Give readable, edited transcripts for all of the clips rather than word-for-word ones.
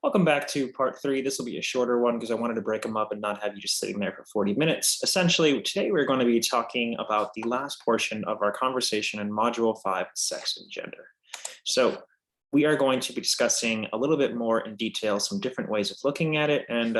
Welcome back to part three. This will be a shorter one because I wanted to break them up and not have you just sitting there for 40 minutes. Essentially, today we're going to be talking about the last portion of our conversation in Module 5, Sex and Gender. So we are going to be discussing a little bit more in detail some different ways of looking at it. And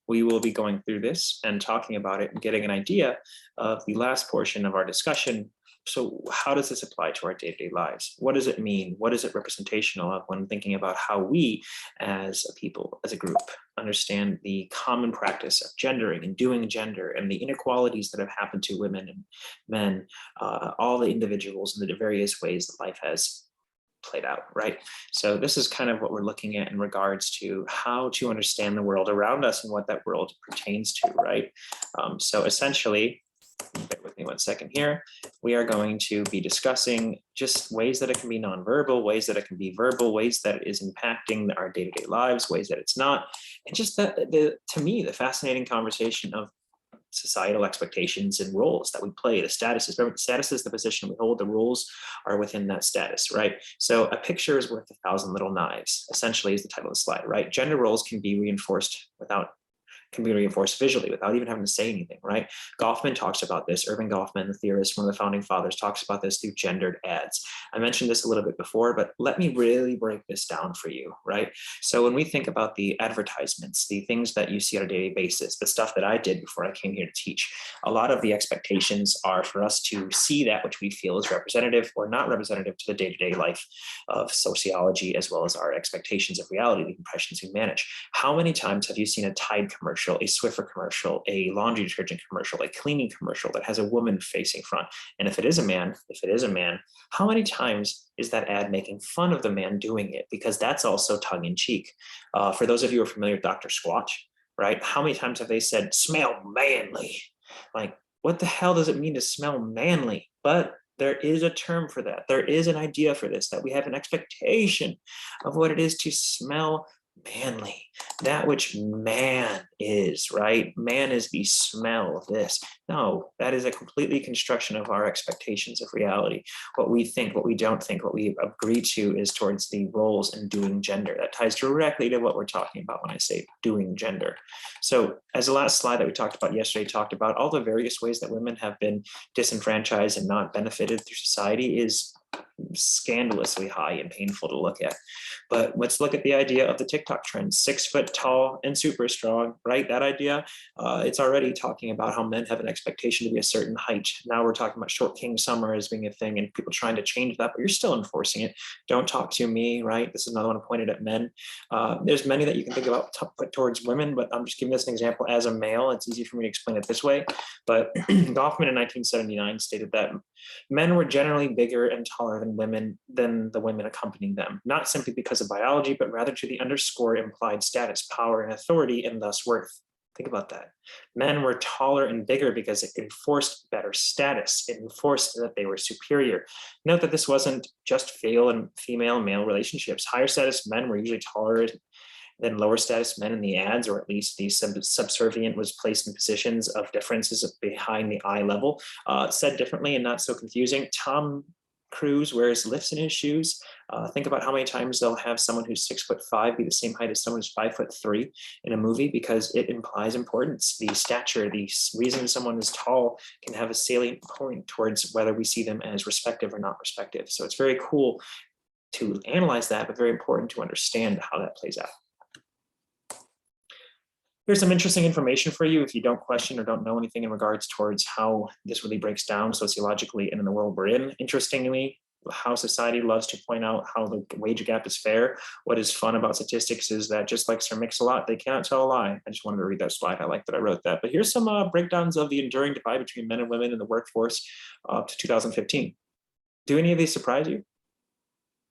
we will be going through this and talking about it and getting an idea of the last portion of our discussion. So how does this apply to our day-to-day lives? What does it mean? What is it representational of when thinking about how we as a people, as a group, understand the common practice of gendering and doing gender and the inequalities that have happened to women and men, all the individuals and the various ways that life has played out, right? So this is kind of what we're looking at in regards to how to understand the world around us and what that world pertains to, right? So essentially, bear with me one second here. We are going to be discussing just ways that it can be nonverbal, ways that it can be verbal, ways that it is impacting our day-to-day lives, ways that it's not. And just to me, the fascinating conversation of societal expectations and roles that we play, the statuses. Remember, the status is the position we hold, the rules are within that status, right? So a picture is worth 1,000 little knives, essentially is the title of the slide, right? Gender roles can be reinforced visually without even having to say anything, right? Goffman talks about this. Irving Goffman, the theorist, one of the founding fathers, talks about this through gendered ads. I mentioned this a little bit before, but let me really break this down for you, right? So when we think about the advertisements, the things that you see on a daily basis, the stuff that I did before I came here to teach, a lot of the expectations are for us to see that which we feel is representative or not representative to the day-to-day life of sociology, as well as our expectations of reality, the impressions we manage. How many times have you seen a Tide commercial, a Swiffer commercial, a laundry detergent commercial, a cleaning commercial that has a woman facing front? And if it is a man, how many times is that ad making fun of the man doing it? Because that's also tongue in cheek. For those of you who are familiar with Dr. Squatch, right? How many times have they said, smell manly? Like, what the hell does it mean to smell manly? But there is a term for that. There is an idea for this, that we have an expectation of what it is to smell manly, that which man is, right? Man is the smell of this. No, that is a completely construction of our expectations of reality. What we think, what we don't think, what we agree to is towards the roles in doing gender. That ties directly to what we're talking about when I say doing gender. So as the last slide that we talked about yesterday talked about, all the various ways that women have been disenfranchised and not benefited through society is scandalously high and painful to look at. But let's look at the idea of the TikTok trend, 6 foot tall and super strong, right? That idea, it's already talking about how men have an expectation to be a certain height. Now we're talking about short king summer as being a thing and people trying to change that, but you're still enforcing it. Don't talk to me, right? This is another one pointed at men. There's many that you can think about put towards women, but I'm just giving this an example as a male. It's easy for me to explain it this way. But Goffman in 1979 stated that men were generally bigger and taller than the women accompanying them, not simply because of biology, but rather to the underscore implied status, power, and authority, and thus worth. Think about that. Men were taller and bigger because it enforced better status. It enforced that they were superior. Note that this wasn't just female male relationships. Higher status men were usually taller than lower status men in the ads, or at least the subservient was placed in positions of differences behind the eye level. Said differently and not so confusing, Tom Cruise wears lifts in his shoes. Think about how many times they'll have someone who's 6'5" be the same height as someone who's 5'3" in a movie, because it implies importance. The stature, the reason someone is tall can have a salient point towards whether we see them as respective or not respective. So it's very cool to analyze that, but very important to understand how that plays out. Here's some interesting information for you if you don't question or don't know anything in regards towards how this really breaks down sociologically and in the world we're in. Interestingly, how society loves to point out how the wage gap is fair. What is fun about statistics is that, just like Sir Mix-a-Lot, they cannot tell a lie. I just wanted to read that slide. I like that I wrote that. But here's some breakdowns of the enduring divide between men and women in the workforce up to 2015. Do any of these surprise you?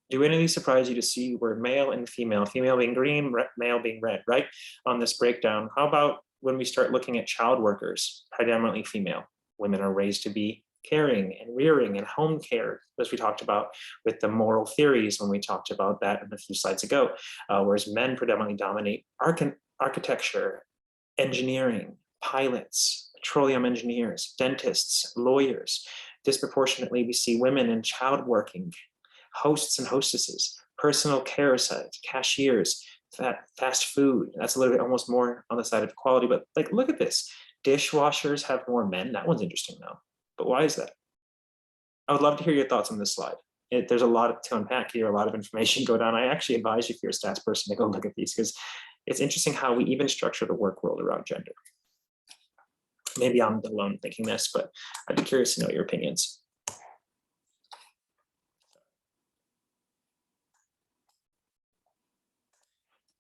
Do any of these surprise you to see where male and female being green, male being red, right? On this breakdown. How about when we start looking at child workers, predominantly female? Women are raised to be caring and rearing and home care, as we talked about with the moral theories when we talked about that a few slides ago, whereas men predominantly dominate architecture, engineering, pilots, petroleum engineers, dentists, lawyers. Disproportionately, we see women in child working, hosts and hostesses, personal care sites, cashiers, fast food. That's a little bit almost more on the side of equality, but like, look at this. Dishwashers have more men. That one's interesting though. But why is that? I would love to hear your thoughts on this slide. There's a lot to unpack here, a lot of information go down. I actually advise you, if you're a stats person, to go look at these, because it's interesting how we even structure the work world around gender. Maybe I'm alone thinking this, but I'd be curious to know your opinions.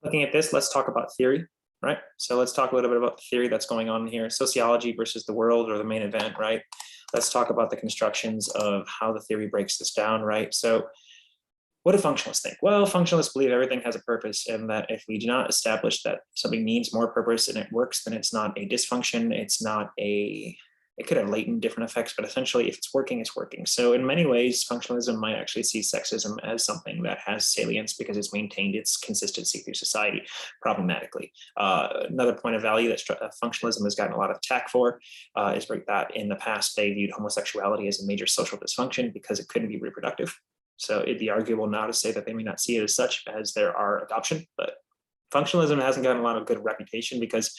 Looking at this, let's talk about theory, right? So let's talk a little bit about the theory that's going on here, sociology versus the world or the main event, right? Let's talk about the constructions of how the theory breaks this down, right? So what do functionalists think? Well, functionalists believe everything has a purpose, and that if we do not establish that something needs more purpose and it works, then it's not a dysfunction, it's not it could have latent different effects, but essentially if it's working, it's working. So in many ways, functionalism might actually see sexism as something that has salience because it's maintained its consistency through society problematically. Another point of value that functionalism has gotten a lot of attack for is that in the past, they viewed homosexuality as a major social dysfunction because it couldn't be reproductive. So it'd be arguable now to say that they may not see it as such, as there are adoption, but functionalism hasn't gotten a lot of good reputation because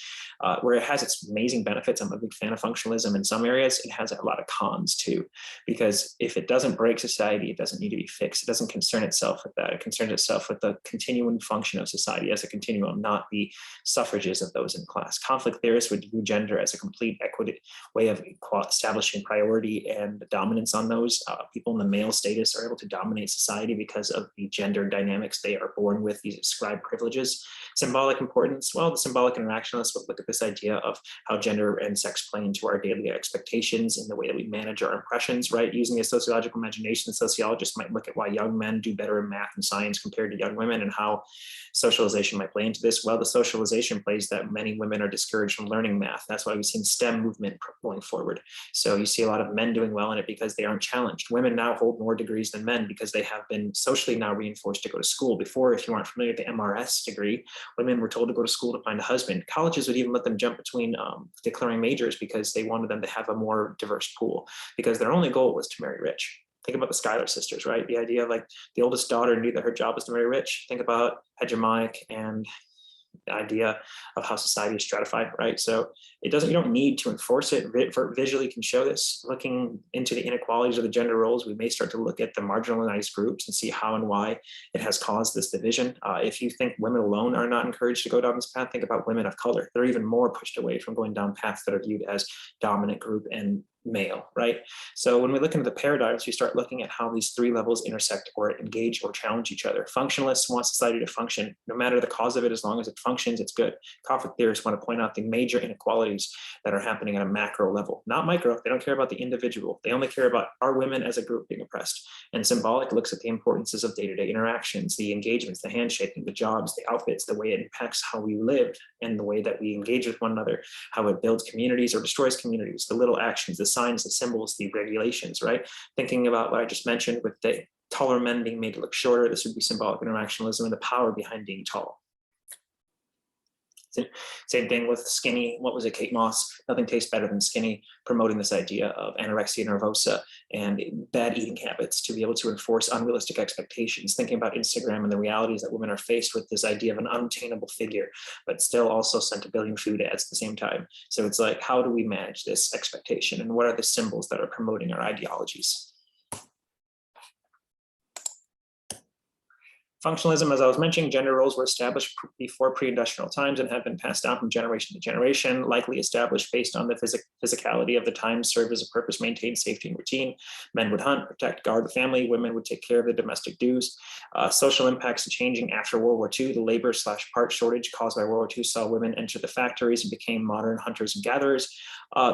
where it has its amazing benefits, I'm a big fan of functionalism in some areas, it has a lot of cons too, because if it doesn't break society, it doesn't need to be fixed. It doesn't concern itself with that. It concerns itself with the continuing function of society as a continuum, not the suffrages of those in class. Conflict theorists would view gender as a complete equity way of establishing priority and dominance on those. People in the male status are able to dominate society because of the gender dynamics they are born with, these ascribed privileges. Symbolic importance, well, the symbolic interactionalists would look at this idea of how gender and sex play into our daily expectations and the way that we manage our impressions, right? Using a sociological imagination, sociologists might look at why young men do better in math and science compared to young women and how socialization might play into this. Well, the socialization plays that many women are discouraged from learning math. That's why we've seen STEM movement going forward. So you see a lot of men doing well in it because they aren't challenged. Women now hold more degrees than men because they have been socially now reinforced to go to school. Before, if you aren't familiar with the MRS degree, women were told to go to school to find a husband. Colleges would even let them jump between declaring majors because they wanted them to have a more diverse pool, because their only goal was to marry rich. Think about the Schuyler sisters, right? The idea of like the oldest daughter knew that her job was to marry rich. Think about hegemonic and the idea of how society is stratified, right? So you don't need to enforce it. Visually can show this. Looking into the inequalities of the gender roles, we may start to look at the marginalized groups and see how and why it has caused this division. If you think women alone are not encouraged to go down this path, think about women of color. They're even more pushed away from going down paths that are viewed as dominant group and male, right? So when we look into the paradigms, we start looking at how these three levels intersect or engage or challenge each other. Functionalists want society to function, no matter the cause of it, as long as it functions, it's good. Conflict theorists want to point out the major inequalities that are happening at a macro level, not micro. They don't care about the individual. They only care about, are women as a group being oppressed? And symbolic looks at the importances of day-to-day interactions, the engagements, the handshaking, the jobs, the outfits, the way it impacts how we live and the way that we engage with one another, how it builds communities or destroys communities, the little actions, the signs, the symbols, the regulations, right? Thinking about what I just mentioned with the taller men being made to look shorter, this would be symbolic interactionalism and the power behind being tall. Same thing with skinny. What was it, Kate Moss? Nothing tastes better than skinny, promoting this idea of anorexia nervosa and bad eating habits to be able to enforce unrealistic expectations, thinking about Instagram and the realities that women are faced with, this idea of an unattainable figure, but still also sent a billion food ads at the same time. So it's like, how do we manage this expectation and what are the symbols that are promoting our ideologies? Functionalism, as I was mentioning, gender roles were established before pre-industrial times and have been passed down from generation to generation, likely established based on the physicality of the time, served as a purpose, maintained safety and routine. Men would hunt, protect, guard the family. Women would take care of the domestic dues. Social impacts changing after World War II. The labor/part shortage caused by World War II saw women enter the factories and became modern hunters and gatherers.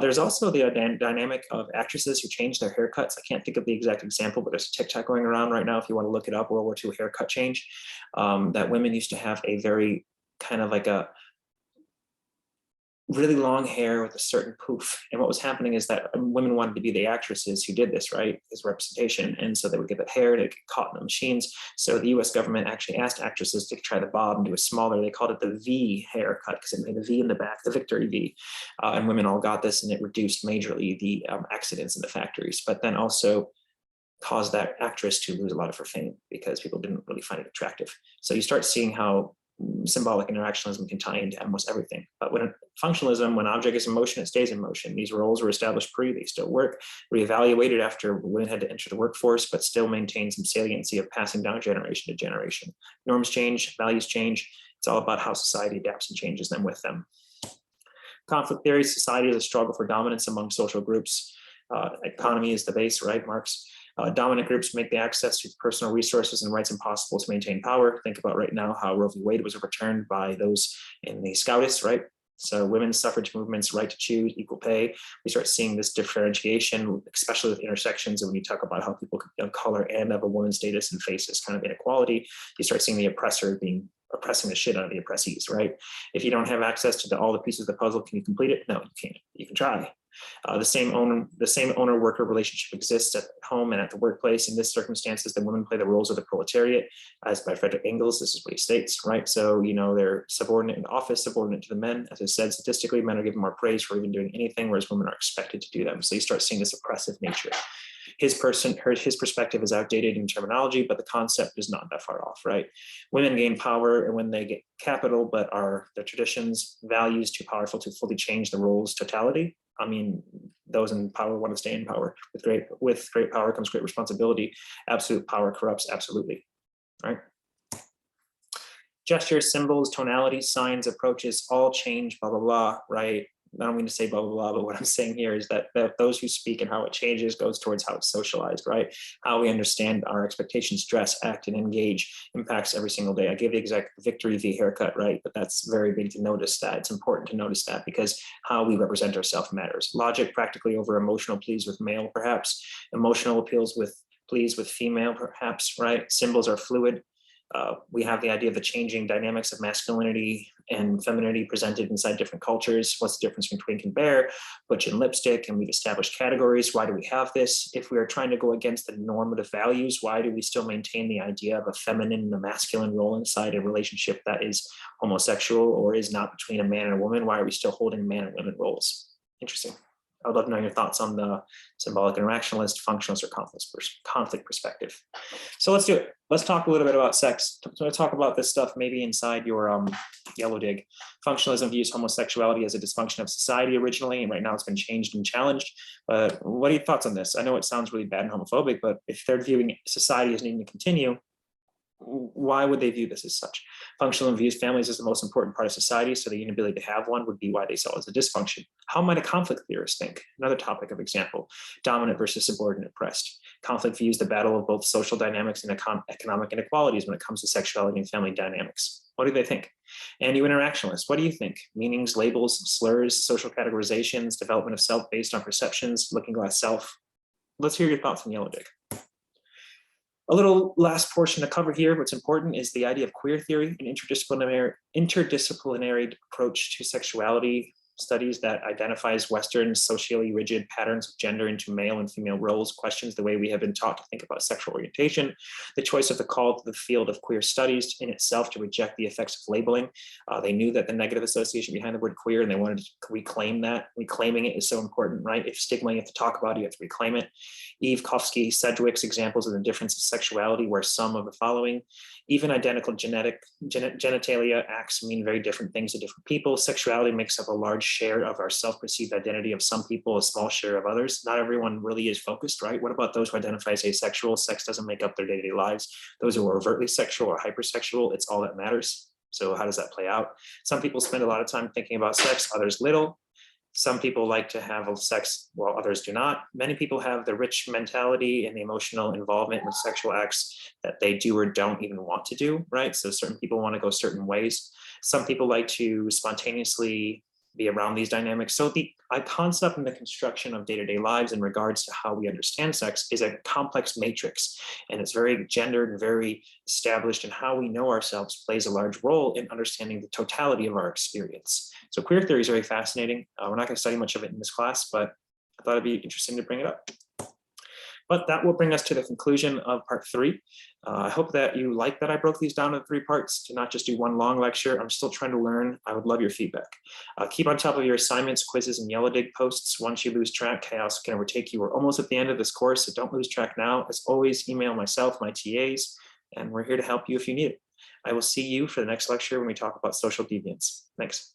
There's also the dynamic of actresses who changed their haircuts. I can't think of the exact example, but there's a TikTok going around right now if you want to look it up, World War II haircut change. That women used to have a very kind of like a really long hair with a certain poof. And what was happening is that women wanted to be the actresses who did this, right? As representation. And so they would get that hair, they'd get caught in the machines. So the US government actually asked actresses to try the bob and do a smaller, they called it the V haircut because it made a V in the back, the victory V. And women all got this and it reduced majorly the accidents in the factories, but then also caused that actress to lose a lot of her fame because people didn't really find it attractive. So you start seeing how symbolic interactionalism can tie into almost everything. But when functionalism, when object is in motion, it stays in motion. These roles were established pre, they still work, reevaluated after women had to enter the workforce, but still maintain some saliency of passing down generation to generation. Norms change, values change. It's all about how society adapts and changes them with them. Conflict theory: society is a struggle for dominance among social groups. Economy is the base, right, Marx? Dominant groups make the access to personal resources and rights impossible to maintain power. Think about right now how Roe v. Wade was overturned by those in the Scoutists, right? So women's suffrage movement's right to choose, equal pay. We start seeing this differentiation, especially with intersections. And when you talk about how people of color and of a woman's status and face this kind of inequality, you start seeing the oppressor oppressing the shit out of the oppressees, right? If you don't have access to all the pieces of the puzzle, can you complete it? No, you can't. You can try. The same owner-worker relationship exists at home and at the workplace. In this circumstances, the women play the roles of the proletariat, as by Frederick Engels. This is what he states, right? So, they're subordinate in office, subordinate to the men. As I said, statistically, men are given more praise for even doing anything, whereas women are expected to do them. So you start seeing this oppressive nature. His perspective is outdated in terminology, but the concept is not that far off, right? Women gain power and when they get capital, but are their traditions, values too powerful to fully change the role's totality. I mean, those in power want to stay in power. With great power comes great responsibility. Absolute power corrupts absolutely, right? Gestures, symbols, tonalities, signs, approaches, all change, blah, blah, blah, right? I don't mean to say blah, blah, blah, but what I'm saying here is that those who speak and how it changes goes towards how it's socialized, right? How we understand our expectations, dress, act, and engage impacts every single day. I gave the exact victory v. haircut, right? But that's very big to notice that. It's important to notice that because how we represent ourselves matters. Logic practically over emotional pleas with male, perhaps. Emotional appeals with pleas with female, perhaps, right? Symbols are fluid. We have the idea of the changing dynamics of masculinity and femininity presented inside different cultures. What's the difference between twink and bear, butch and lipstick? And we've established categories. Why do we have this? If we are trying to go against the normative values, why do we still maintain the idea of a feminine and a masculine role inside a relationship that is homosexual or is not between a man and a woman? Why are we still holding man and women roles? Interesting. I would love to know your thoughts on the symbolic interactionalist, functionalist, or conflict perspective. So let's do it. Let's talk a little bit about sex. So let's talk about this stuff maybe inside your yellow dig. Functionalism views homosexuality as a dysfunction of society originally, and right now it's been changed and challenged. But what are your thoughts on this? I know it sounds really bad and homophobic, but if they're viewing society as needing to continue, why would they view this as such? Functionalism views families as the most important part of society, so the inability to have one would be why they saw it as a dysfunction. How might a conflict theorist think? Another topic of example, dominant versus subordinate oppressed. Conflict views the battle of both social dynamics and economic inequalities when it comes to sexuality and family dynamics. What do they think? And you interactionalists, what do you think? Meanings, labels, slurs, social categorizations, development of self based on perceptions, looking glass self. Let's hear your thoughts on Yellow Dig. A little last portion to cover here. What's important is the idea of queer theory, an interdisciplinary approach to sexuality studies that identifies Western socially rigid patterns of gender into male and female roles, questions the way we have been taught to think about sexual orientation, the choice of the call to the field of queer studies in itself to reject the effects of labeling. They knew that the negative association behind the word queer, and they wanted to reclaim that. Reclaiming it is so important, right? If stigma you have to talk about, you have to reclaim it. Eve Kofsky, Sedgwick's examples of the difference of sexuality were some of the following. Even identical genitalia acts mean very different things to different people. Sexuality makes up a large share of our self-perceived identity of some people, a small share of others. Not everyone really is focused, right? What about those who identify as asexual? Sex doesn't make up their day-to-day lives. Those who are overtly sexual or hypersexual, it's all that matters. So how does that play out? Some people spend a lot of time thinking about sex, others little. Some people like to have sex while others do not. Many people have the rich mentality and the emotional involvement with sexual acts that they do or don't even want to do, right? So certain people want to go certain ways. Some people like to spontaneously be around these dynamics. So the concept and the construction of day-to-day lives in regards to how we understand sex is a complex matrix, and it's very gendered and very established, and how we know ourselves plays a large role in understanding the totality of our experience. So queer theory is very fascinating. We're not going to study much of it in this class, but I thought it'd be interesting to bring it up. But that will bring us to the conclusion of part 3. I hope that you like that I broke these down into 3 parts to not just do one long lecture. I'm still trying to learn. I would love your feedback. Keep on top of your assignments, quizzes, and Yellow Dig posts. Once you lose track, chaos can overtake you. We're almost at the end of this course, so don't lose track now. As always, email myself, my TAs, and we're here to help you if you need it. I will see you for the next lecture when we talk about social deviance. Thanks.